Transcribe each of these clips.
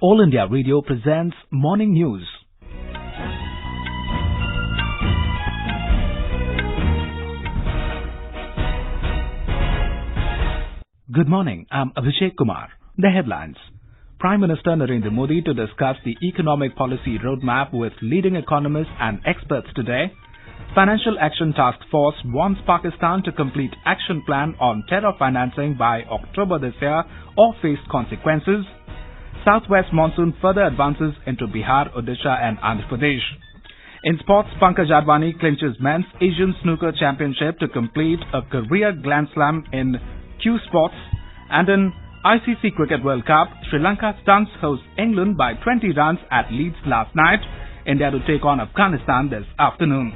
All India Radio presents Morning News. Good morning, I'm Abhishek Kumar. The headlines. Prime Minister Narendra Modi to discuss the economic policy roadmap with leading economists and experts today. Financial Action Task Force wants Pakistan to complete action plan on terror financing by October this year or face consequences. Southwest monsoon further advances into Bihar, Odisha and Andhra Pradesh. In sports, Pankaj Advani clinches men's Asian Snooker Championship to complete a career Grand Slam in Q Sports. And in ICC Cricket World Cup, Sri Lanka stunts host England by 20 runs at Leeds last night. India to take on Afghanistan this afternoon.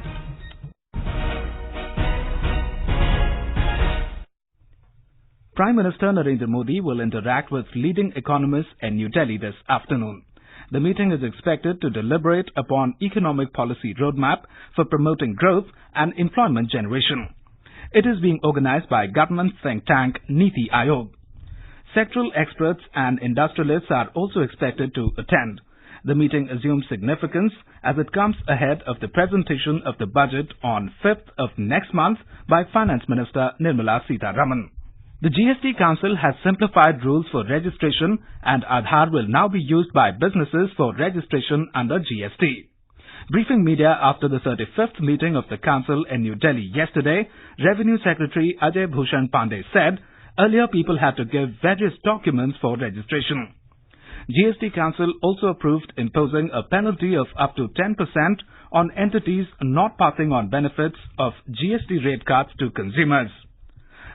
Prime Minister Narendra Modi will interact with leading economists in New Delhi this afternoon. The meeting is expected to deliberate upon economic policy roadmap for promoting growth and employment generation. It is being organized by government think tank Niti Aayog. Sectoral experts and industrialists are also expected to attend. The meeting assumes significance as it comes ahead of the presentation of the budget on 5th of next month by Finance Minister Nirmala Sitharaman. The GST Council has simplified rules for registration and Aadhaar will now be used by businesses for registration under GST. Briefing media after the 35th meeting of the Council in New Delhi yesterday, Revenue Secretary Ajay Bhushan Pandey said earlier people had to give various documents for registration. GST Council also approved imposing a penalty of up to 10% on entities not passing on benefits of GST rate cuts to consumers.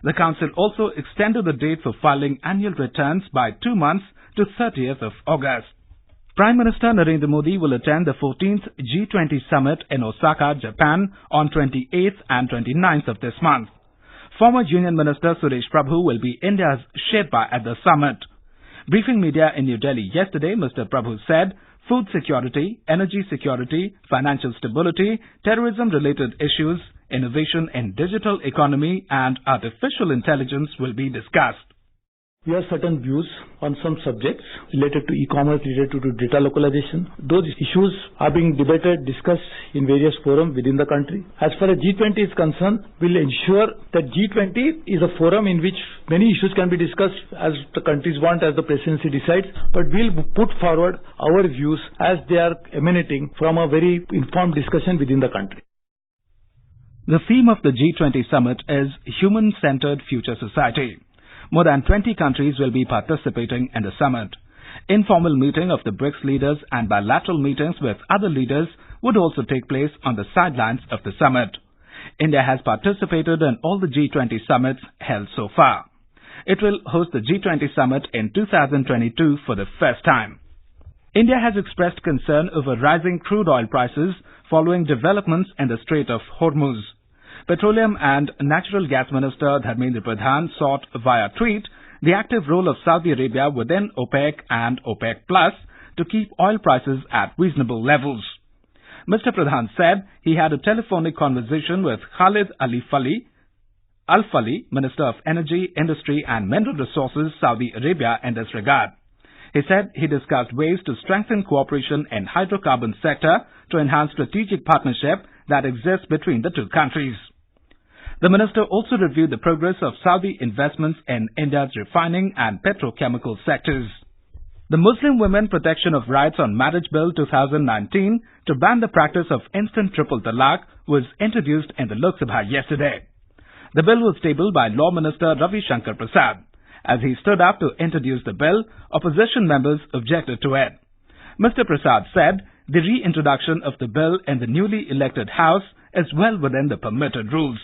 The Council also extended the date for filing annual returns by 2 months to 30th of August. Prime Minister Narendra Modi will attend the 14th G20 Summit in Osaka, Japan on 28th and 29th of this month. Former Union Minister Suresh Prabhu will be India's Sherpa at the summit. Briefing media in New Delhi yesterday, Mr. Prabhu said food security, energy security, financial stability, terrorism-related issues, innovation in digital economy and artificial intelligence will be discussed. We have certain views on some subjects related to e-commerce, related to data localization. Those issues are being debated, discussed in various forums within the country. As far as G20 is concerned, we'll ensure that G20 is a forum in which many issues can be discussed as the countries want, as the presidency decides, but we'll put forward our views as they are emanating from a very informed discussion within the country. The theme of the G20 summit is Human-Centered Future Society. More than 20 countries will be participating in the summit. Informal meeting of the BRICS leaders and bilateral meetings with other leaders would also take place on the sidelines of the summit. India has participated in all the G20 summits held so far. It will host the G20 summit in 2022 for the first time. India has expressed concern over rising crude oil prices following developments in the Strait of Hormuz. Petroleum and Natural Gas Minister Dharmendra Pradhan sought via tweet the active role of Saudi Arabia within OPEC and OPEC Plus to keep oil prices at reasonable levels. Mr. Pradhan said he had a telephonic conversation with Khalid Al Fali, Minister of Energy, Industry and Mineral Resources, Saudi Arabia in this regard. He said he discussed ways to strengthen cooperation in hydrocarbon sector to enhance strategic partnership that exists between the two countries. The minister also reviewed the progress of Saudi investments in India's refining and petrochemical sectors. The Muslim Women Protection of Rights on Marriage Bill 2019 to ban the practice of instant triple talaq was introduced in the Lok Sabha yesterday. The bill was tabled by Law Minister Ravi Shankar Prasad. As he stood up to introduce the bill, opposition members objected to it. Mr. Prasad said the reintroduction of the bill in the newly elected House is well within the permitted rules.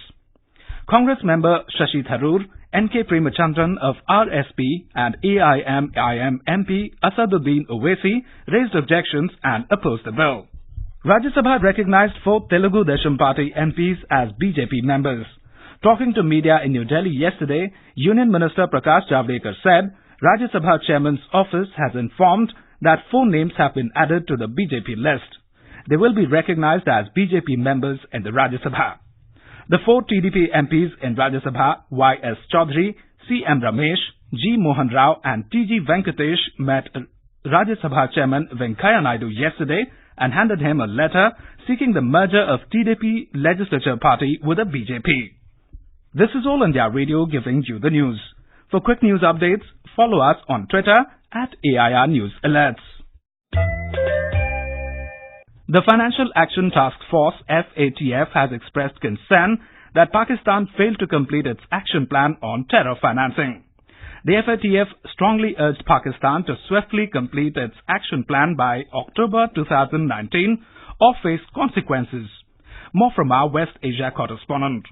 Congress member Shashi Tharoor, N.K. Premachandran of RSP and AIM MP Asaduddin Owaisi raised objections and opposed the bill. Rajya Sabha recognized 4 Telugu Desam Party MPs as BJP members. Talking to media in New Delhi yesterday, Union Minister Prakash Javadekar said Rajya Sabha Chairman's office has informed that 4 names have been added to the BJP list. They will be recognized as BJP members in the Rajya Sabha. The 4 TDP MPs in Rajya Sabha, Y.S. Chaudhary, C.M. Ramesh, G. Mohan Rao and T.G. Venkatesh met Rajya Sabha Chairman Venkaiah Naidu yesterday and handed him a letter seeking the merger of TDP legislature party with the BJP. This is All India Radio giving you the news. For quick news updates, follow us on Twitter at AIR News Alerts. The Financial Action Task Force FATF has expressed concern that Pakistan failed to complete its action plan on terror financing. The FATF strongly urged Pakistan to swiftly complete its action plan by October 2019 or face consequences. More from our West Asia correspondent.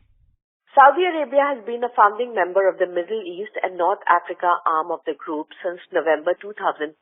Saudi Arabia has been a founding member of the Middle East and North Africa arm of the group since November 2004,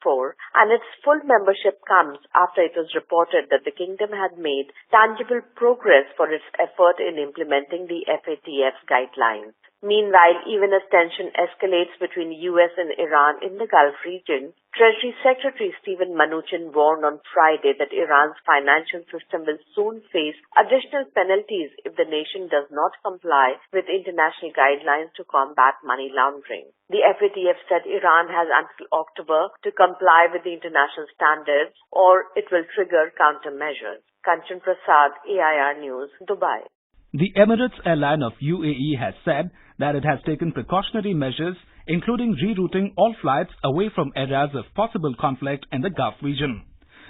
and its full membership comes after it was reported that the kingdom had made tangible progress for its effort in implementing the FATF's guidelines. Meanwhile, even as tension escalates between US and Iran in the Gulf region, Treasury Secretary Steven Mnuchin warned on Friday that Iran's financial system will soon face additional penalties if the nation does not comply with international guidelines to combat money laundering. The FATF said Iran has until October to comply with the international standards or it will trigger countermeasures. Kanchan Prasad, AIR News, Dubai. The Emirates airline of UAE has said that it has taken precautionary measures, including rerouting all flights away from areas of possible conflict in the Gulf region.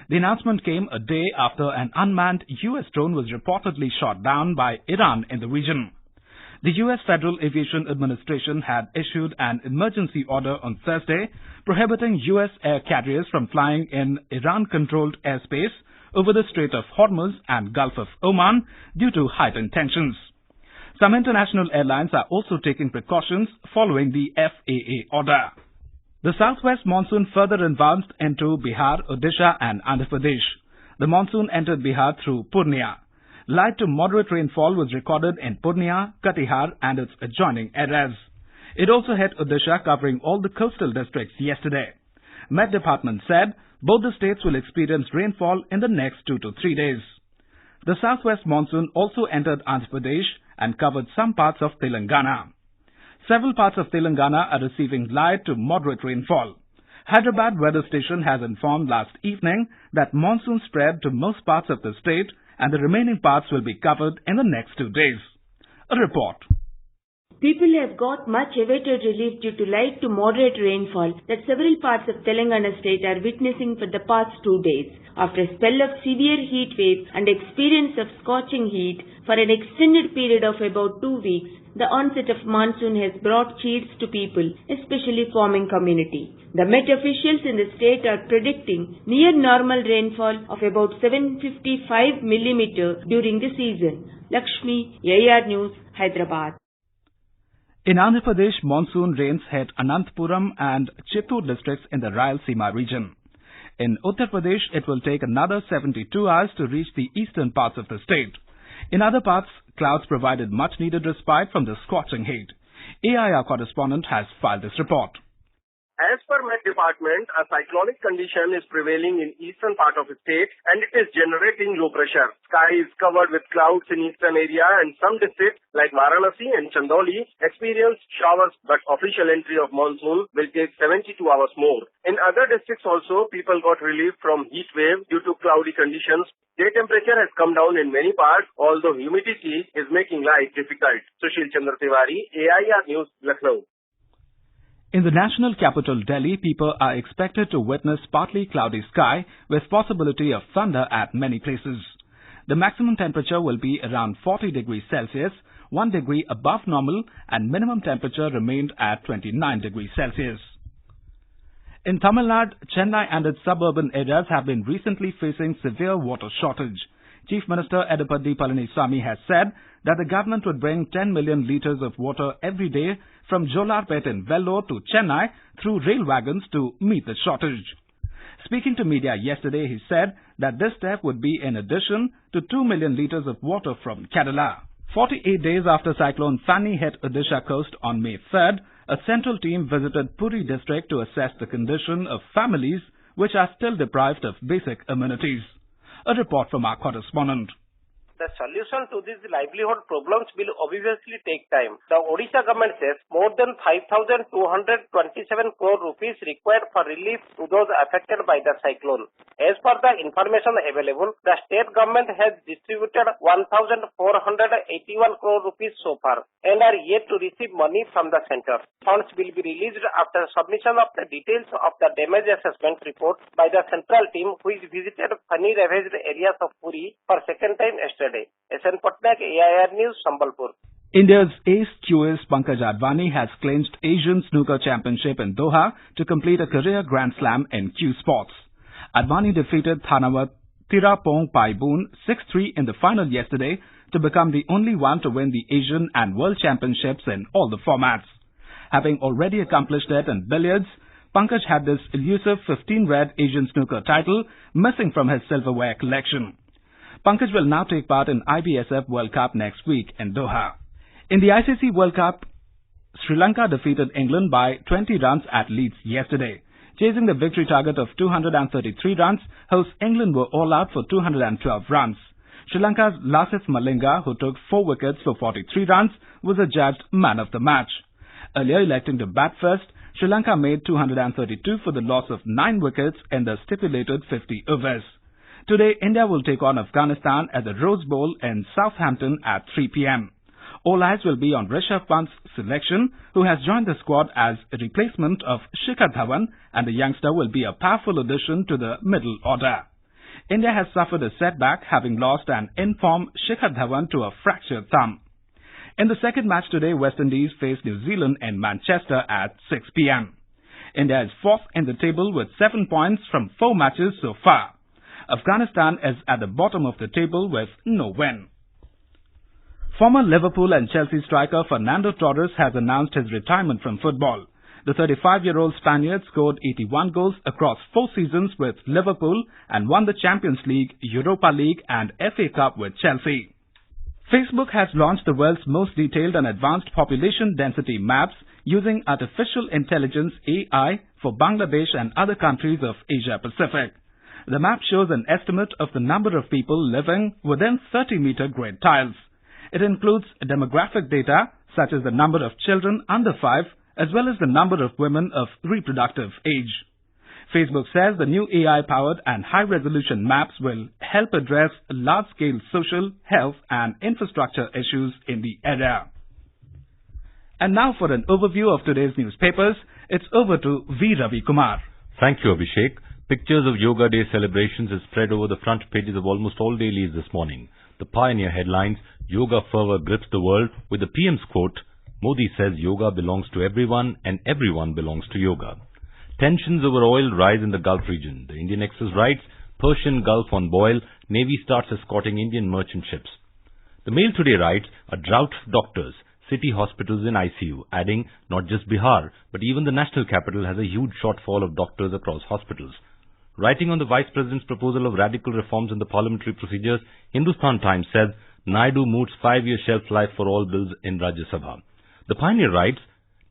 The announcement came a day after an unmanned US drone was reportedly shot down by Iran in the region. The US Federal Aviation Administration had issued an emergency order on Thursday prohibiting US air carriers from flying in Iran-controlled airspace over the Strait of Hormuz and Gulf of Oman due to heightened tensions. Some international airlines are also taking precautions following the FAA order. The southwest monsoon further advanced into Bihar, Odisha and Andhra Pradesh. The monsoon entered Bihar through Purnia. Light to moderate rainfall was recorded in Purnia, Katihar and its adjoining areas. It also hit Odisha, covering all the coastal districts yesterday. Met Department said both the states will experience rainfall in the next 2 to 3 days. The southwest monsoon also entered Andhra Pradesh and covered some parts of Telangana. Several parts of Telangana are receiving light to moderate rainfall. Hyderabad weather station has informed last evening that monsoon spread to most parts of the state and the remaining parts will be covered in the next 2 days. A report. People have got much awaited relief due to light to moderate rainfall that several parts of Telangana state are witnessing for the past 2 days. After a spell of severe heat wave and experience of scorching heat for an extended period of about 2 weeks, the onset of monsoon has brought cheers to people, especially farming community. The Met officials in the state are predicting near normal rainfall of about 755 mm during the season. Lakshmi, AIR News, Hyderabad. In Andhra Pradesh, monsoon rains hit Anantapura and Chittoor districts in the Rayalaseema region. In Uttar Pradesh, it will take another 72 hours to reach the eastern parts of the state. In other parts, clouds provided much-needed respite from the scorching heat. AIR correspondent has filed this report. As per Met Department, a cyclonic condition is prevailing in eastern part of the state and it is generating low pressure. Sky is covered with clouds in eastern area and some districts like Varanasi and Chandoli experience showers, but official entry of monsoon will take 72 hours more. In other districts also, people got relief from heat wave due to cloudy conditions. Day temperature has come down in many parts, although humidity is making life difficult. Sushil Chandra Tiwari, AIR News, Lucknow. In the national capital, Delhi, people are expected to witness partly cloudy sky with possibility of thunder at many places. The maximum temperature will be around 40 degrees Celsius, 1 degree above normal, and minimum temperature remained at 29 degrees Celsius. In Tamil Nadu, Chennai and its suburban areas have been recently facing severe water shortage. Chief Minister Edapadi Palaniswamy has said that the government would bring 10 million litres of water every day from Jollarpet in Vellore to Chennai through rail wagons to meet the shortage. Speaking to media yesterday, he said that this step would be in addition to 2 million litres of water from Kerala. 48 days after Cyclone Fani hit Odisha coast on May 3rd, a central team visited Puri district to assess the condition of families which are still deprived of basic amenities. A report from our correspondent. The solution to these livelihood problems will obviously take time. The Odisha government says more than 5,227 crore rupees required for relief to those affected by the cyclone. As per the information available, the state government has distributed 1,481 crore rupees so far and are yet to receive money from the center. Funds will be released after submission of the details of the damage assessment report by the central team which visited funny ravaged areas of Puri for second time yesterday. SN Patnaik, AIR News, Sambalpur. India's ace QS Pankaj Advani has clinched Asian Snooker Championship in Doha to complete a career Grand Slam in Q Sports. Advani defeated Thanawat Tirapong Paiboon 6-3 in the final yesterday to become the only one to win the Asian and World Championships in all the formats. Having already accomplished it in billiards, Pankaj had this elusive 15-red Asian Snooker title missing from his silverware collection. Pankaj will now take part in IBSF World Cup next week in Doha. In the ICC World Cup, Sri Lanka defeated England by 20 runs at Leeds yesterday. Chasing the victory target of 233 runs, hosts England were all out for 212 runs. Sri Lanka's Lasith Malinga, who took 4 wickets for 43 runs, was adjudged man of the match. Earlier electing to bat first, Sri Lanka made 232 for the loss of 9 wickets in the stipulated 50 overs. Today, India will take on Afghanistan at the Rose Bowl in Southampton at 3 p.m. All eyes will be on Rishabh Pant's selection, who has joined the squad as a replacement of Shikhar Dhawan, and the youngster will be a powerful addition to the middle order. India has suffered a setback, having lost an in-form Shikhar Dhawan to a fractured thumb. In the second match today, West Indies face New Zealand in Manchester at 6 p.m. India is fourth in the table with 7 points from 4 matches so far. Afghanistan is at the bottom of the table with no win. Former Liverpool and Chelsea striker Fernando Torres has announced his retirement from football. The 35-year-old Spaniard scored 81 goals across 4 seasons with Liverpool and won the Champions League, Europa League and FA Cup with Chelsea. Facebook has launched the world's most detailed and advanced population density maps using artificial intelligence AI for Bangladesh and other countries of Asia Pacific. The map shows an estimate of the number of people living within 30-meter grid tiles. It includes demographic data such as the number of children under 5 as well as the number of women of reproductive age. Facebook says the new AI-powered and high-resolution maps will help address large-scale social, health and infrastructure issues in the area. And now for an overview of today's newspapers, it's over to V. Ravi Kumar. Thank you, Abhishek. Pictures of Yoga Day celebrations is spread over the front pages of almost all dailies this morning. The Pioneer headlines, Yoga fervor grips the world, with the PM's quote, Modi says yoga belongs to everyone and everyone belongs to yoga. Tensions over oil rise in the Gulf region. The Indian Express writes, Persian Gulf on boil, Navy starts escorting Indian merchant ships. The Mail today writes, a drought of doctors, city hospitals in ICU, adding not just Bihar, but even the national capital has a huge shortfall of doctors across hospitals. Writing on the Vice President's proposal of radical reforms in the parliamentary procedures, Hindustan Times says, Naidu moots 5-year shelf life for all bills in Rajya Sabha. The Pioneer writes,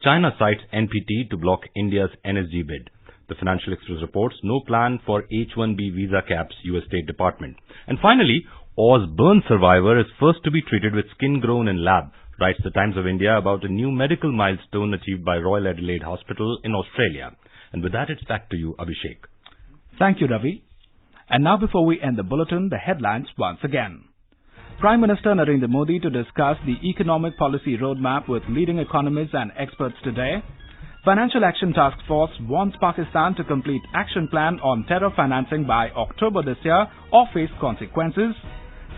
China cites NPT to block India's NSG bid. The Financial Express reports, no plan for H-1B visa caps, US State Department. And finally, Oz burn survivor is first to be treated with skin grown in lab, writes the Times of India about a new medical milestone achieved by Royal Adelaide Hospital in Australia. And with that, it's back to you, Abhishek. Thank you, Ravi. And now before we end the bulletin, the headlines once again. Prime Minister Narendra Modi to discuss the economic policy roadmap with leading economists and experts today. Financial Action Task Force warns Pakistan to complete action plan on terror financing by October this year or face consequences.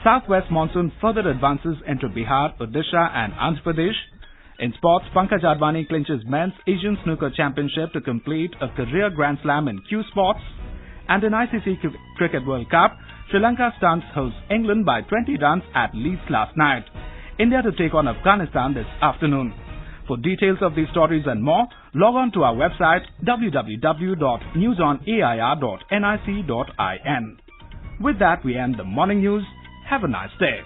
Southwest monsoon further advances into Bihar, Odisha and Andhra Pradesh. In sports, Pankaj Advani clinches men's Asian Snooker Championship to complete a career Grand Slam in Q Sports. And in ICC Cricket World Cup, Sri Lanka stuns hosts England by 20 runs at Leeds last night. India to take on Afghanistan this afternoon. For details of these stories and more, log on to our website www.newsonair.nic.in. With that, we end the morning news. Have a nice day.